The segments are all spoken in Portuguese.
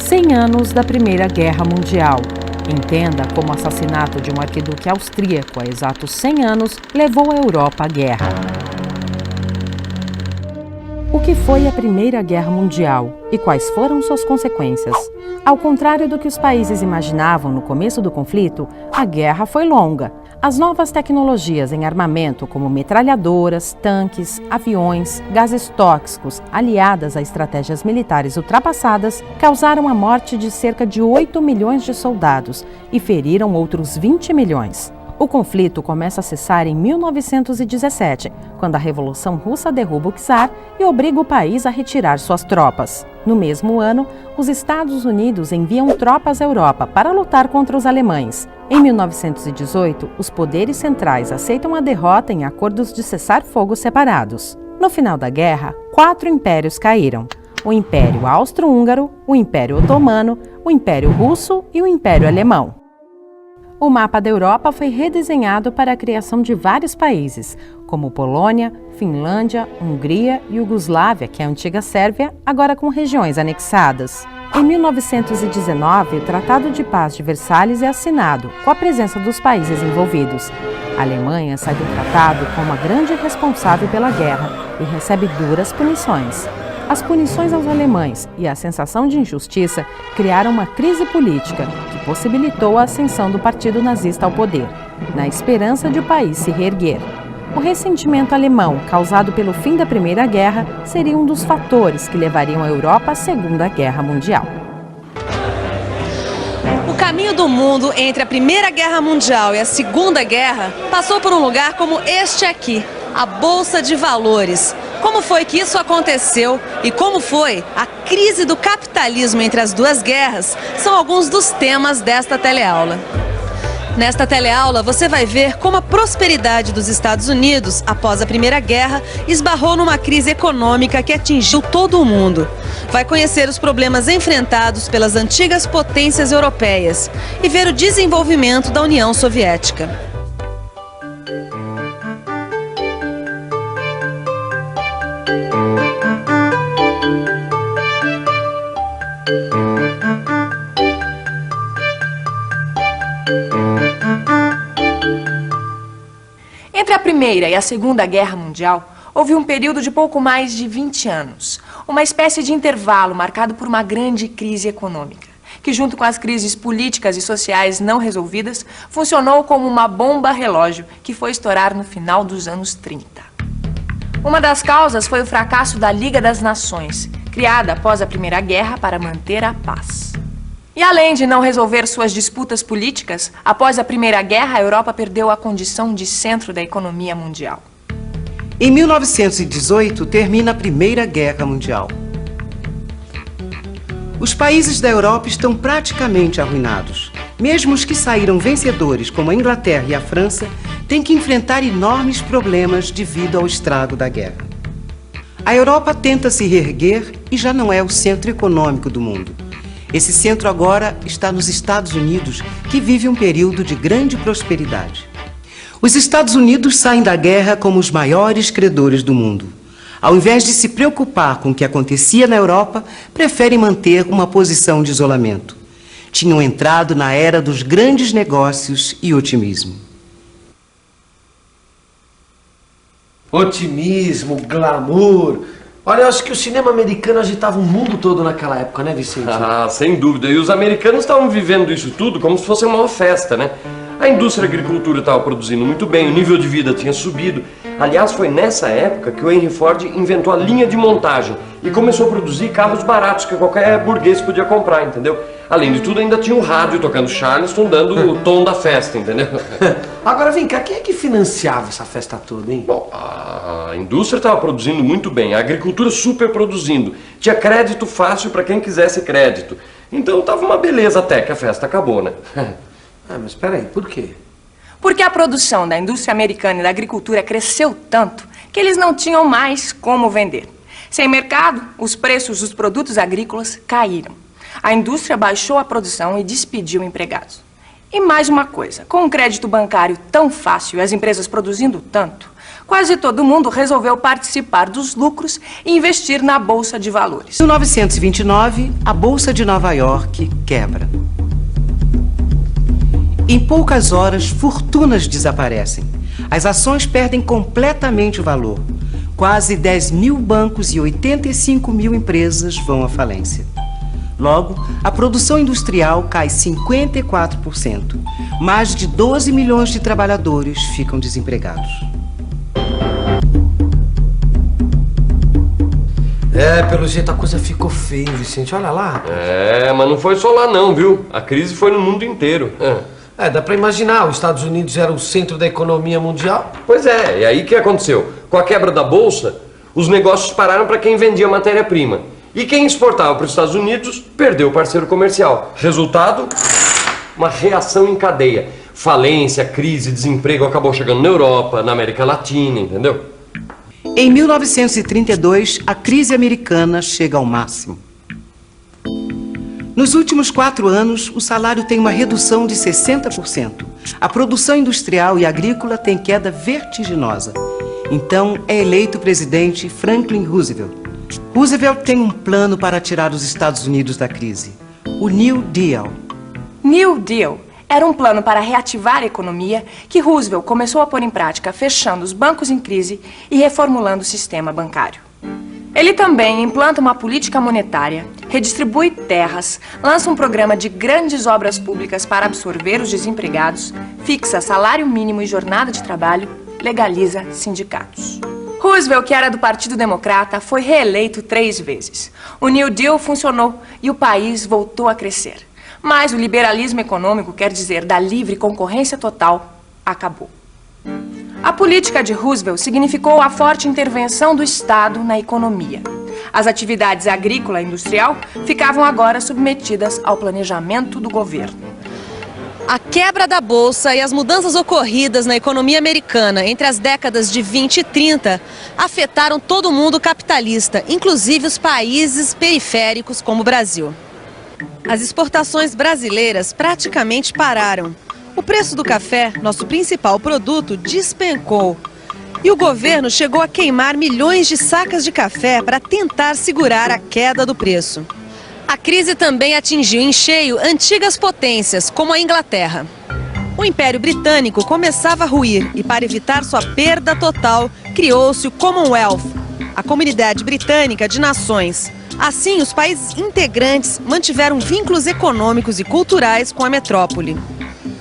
100 anos da Primeira Guerra Mundial. Entenda como o assassinato de um arquiduque austríaco há exatos 100 anos levou a Europa à guerra. O que foi a Primeira Guerra Mundial e quais foram suas consequências? Ao contrário do que os países imaginavam no começo do conflito, a guerra foi longa. As novas tecnologias em armamento, como metralhadoras, tanques, aviões, gases tóxicos, aliadas a estratégias militares ultrapassadas, causaram a morte de cerca de 8 milhões de soldados e feriram outros 20 milhões. O conflito começa a cessar em 1917, quando a Revolução Russa derruba o czar e obriga o país a retirar suas tropas. No mesmo ano, os Estados Unidos enviam tropas à Europa para lutar contra os alemães. Em 1918, os poderes centrais aceitam a derrota em acordos de cessar-fogo separados. No final da guerra, 4 impérios caíram: o Império Austro-Húngaro, o Império Otomano, o Império Russo e o Império Alemão. O mapa da Europa foi redesenhado para a criação de vários países, como Polônia, Finlândia, Hungria e Iugoslávia, que é a antiga Sérvia, agora com regiões anexadas. Em 1919, o Tratado de Paz de Versalhes é assinado, com a presença dos países envolvidos. A Alemanha sai do tratado como a grande responsável pela guerra e recebe duras punições. As punições aos alemães e a sensação de injustiça criaram uma crise política que possibilitou a ascensão do partido nazista ao poder, na esperança de o país se reerguer. O ressentimento alemão, causado pelo fim da Primeira Guerra, seria um dos fatores que levariam a Europa à Segunda Guerra Mundial. O caminho do mundo entre a Primeira Guerra Mundial e a Segunda Guerra passou por um lugar como este aqui, a Bolsa de Valores. Como foi que isso aconteceu e como foi a crise do capitalismo entre as duas guerras são alguns dos temas desta teleaula. Nesta teleaula você vai ver como a prosperidade dos Estados Unidos após a Primeira Guerra esbarrou numa crise econômica que atingiu todo o mundo. Vai conhecer os problemas enfrentados pelas antigas potências europeias e ver o desenvolvimento da União Soviética. Entre a Primeira e a Segunda Guerra Mundial, houve um período de pouco mais de 20 anos, uma espécie de intervalo marcado por uma grande crise econômica, que junto com as crises políticas e sociais não resolvidas, funcionou como uma bomba relógio que foi estourar no final dos anos 30. Uma das causas foi o fracasso da Liga das Nações, criada após a Primeira Guerra para manter a paz. E além de não resolver suas disputas políticas, após a Primeira Guerra, a Europa perdeu a condição de centro da economia mundial. Em 1918, termina a Primeira Guerra Mundial. Os países da Europa estão praticamente arruinados. Mesmo os que saíram vencedores, como a Inglaterra e a França, têm que enfrentar enormes problemas devido ao estrago da guerra. A Europa tenta se reerguer e já não é o centro econômico do mundo. Esse centro agora está nos Estados Unidos, que vive um período de grande prosperidade. Os Estados Unidos saem da guerra como os maiores credores do mundo. Ao invés de se preocupar com o que acontecia na Europa, preferem manter uma posição de isolamento. Tinham entrado na era dos grandes negócios e otimismo. Otimismo, glamour. Olha, eu acho que o cinema americano agitava o mundo todo naquela época, né, Vicente? Ah, sem dúvida. E os americanos estavam vivendo isso tudo como se fosse uma festa, né? A indústria da agricultura estava produzindo muito bem, o nível de vida tinha subido. Aliás, foi nessa época que o Henry Ford inventou a linha de montagem e começou a produzir carros baratos que qualquer burguês podia comprar, entendeu? Além de tudo, ainda tinha o rádio tocando Charleston, dando o tom da festa, entendeu? Agora vem cá, quem é que financiava essa festa toda, hein? Bom, a indústria estava produzindo muito bem, a agricultura super produzindo. Tinha crédito fácil para quem quisesse crédito. Então estava uma beleza até que a festa acabou, né? Ah, mas peraí, por quê? Porque a produção da indústria americana e da agricultura cresceu tanto que eles não tinham mais como vender. Sem mercado, os preços dos produtos agrícolas caíram. A indústria baixou a produção e despediu empregados. E mais uma coisa, com um crédito bancário tão fácil e as empresas produzindo tanto, Quase todo mundo resolveu participar dos lucros e investir na Bolsa de Valores. Em 1929, a Bolsa de Nova York quebra. Em poucas horas, fortunas desaparecem. As ações perdem completamente o valor. Quase 10 mil bancos e 85 mil empresas vão à falência. Logo, a produção industrial cai 54%. Mais de 12 milhões de trabalhadores ficam desempregados. Pelo jeito a coisa ficou feia, Vicente. Olha lá. Mas não foi só lá não, viu? A crise foi no mundo inteiro. Dá pra imaginar. Os Estados Unidos era o centro da economia mundial. Pois é, e aí o que aconteceu? Com a quebra da Bolsa, os negócios pararam para quem vendia matéria-prima. E quem exportava para os Estados Unidos perdeu o parceiro comercial. Resultado? Uma reação em cadeia. Falência, crise, desemprego acabou chegando na Europa, na América Latina, entendeu? Em 1932, a crise americana chega ao máximo. Nos últimos 4 anos, o salário tem uma redução de 60%. A produção industrial e agrícola tem queda vertiginosa. Então, é eleito o presidente Franklin Roosevelt. Roosevelt tem um plano para tirar os Estados Unidos da crise. O New Deal. New Deal era um plano para reativar a economia que Roosevelt começou a pôr em prática, fechando os bancos em crise e reformulando o sistema bancário. Ele também implanta uma política monetária, redistribui terras, lança um programa de grandes obras públicas para absorver os desempregados, fixa salário mínimo e jornada de trabalho, legaliza sindicatos. Roosevelt, que era do Partido Democrata, foi reeleito 3 vezes. O New Deal funcionou e o país voltou a crescer. Mas o liberalismo econômico, quer dizer, da livre concorrência total, acabou. A política de Roosevelt significou a forte intervenção do Estado na economia. As atividades agrícola e industrial ficavam agora submetidas ao planejamento do governo. A quebra da Bolsa e as mudanças ocorridas na economia americana entre as décadas de 20 e 30 afetaram todo mundo capitalista, inclusive os países periféricos como o Brasil. As exportações brasileiras praticamente pararam. O preço do café, nosso principal produto, despencou. E o governo chegou a queimar milhões de sacas de café para tentar segurar a queda do preço. A crise também atingiu em cheio antigas potências, como a Inglaterra. O Império Britânico começava a ruir e, para evitar sua perda total, criou-se o Commonwealth, a Comunidade Britânica de Nações. Assim, os países integrantes mantiveram vínculos econômicos e culturais com a metrópole.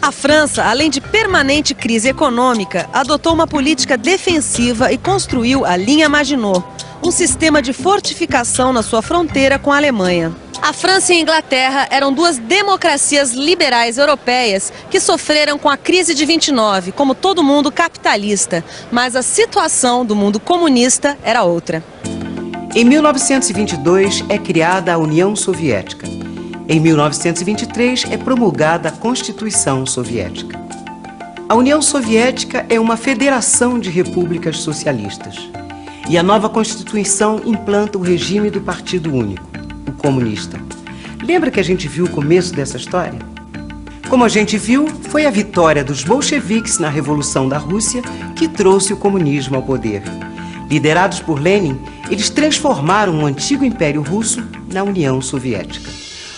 A França, além de permanente crise econômica, adotou uma política defensiva e construiu a linha Maginot, um sistema de fortificação na sua fronteira com a Alemanha. A França e a Inglaterra eram 2 democracias liberais europeias que sofreram com a crise de 29, como todo mundo capitalista, mas a situação do mundo comunista era outra. Em 1922 é criada a União Soviética. Em 1923 é promulgada a Constituição Soviética. A União Soviética é uma federação de repúblicas socialistas. E a nova Constituição implanta o regime do Partido Único, o comunista. Lembra que a gente viu o começo dessa história? Como a gente viu, foi a vitória dos bolcheviques na Revolução da Rússia que trouxe o comunismo ao poder. Liderados por Lenin, eles transformaram o antigo Império Russo na União Soviética.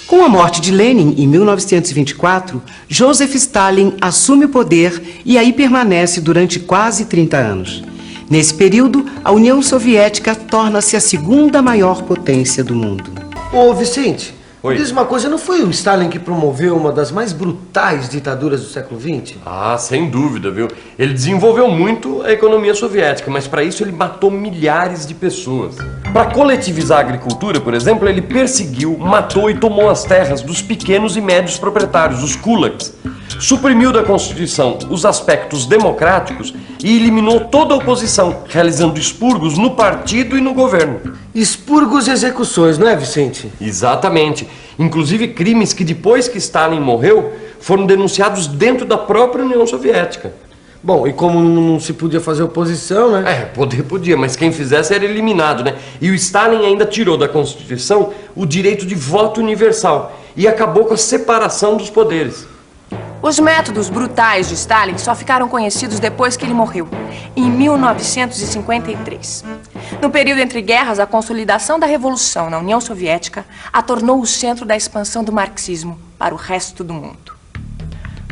Com a morte de Lenin, em 1924, Joseph Stalin assume o poder e aí permanece durante quase 30 anos. Nesse período, a União Soviética torna-se a 2ª maior potência do mundo. Ô, Vicente, Oi. diz uma coisa, não foi o Stalin que promoveu uma das mais brutais ditaduras do século XX? Ah, sem dúvida, viu? Ele desenvolveu muito a economia soviética, mas para isso ele matou milhares de pessoas. Para coletivizar a agricultura, por exemplo, ele perseguiu, matou e tomou as terras dos pequenos e médios proprietários, os kulaks. Suprimiu da Constituição os aspectos democráticos e eliminou toda a oposição, realizando expurgos no partido e no governo. Expurgos e execuções, não é, Vicente? Exatamente. Inclusive crimes que depois que Stalin morreu, foram denunciados dentro da própria União Soviética. Bom, e como não se podia fazer oposição, né? Podia, mas quem fizesse era eliminado, né? E o Stalin ainda tirou da Constituição o direito de voto universal e acabou com a separação dos poderes. Os métodos brutais de Stalin só ficaram conhecidos depois que ele morreu, em 1953. No período entre guerras, a consolidação da Revolução na União Soviética a tornou o centro da expansão do marxismo para o resto do mundo.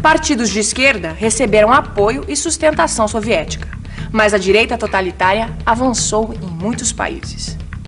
Partidos de esquerda receberam apoio e sustentação soviética, mas a direita totalitária avançou em muitos países.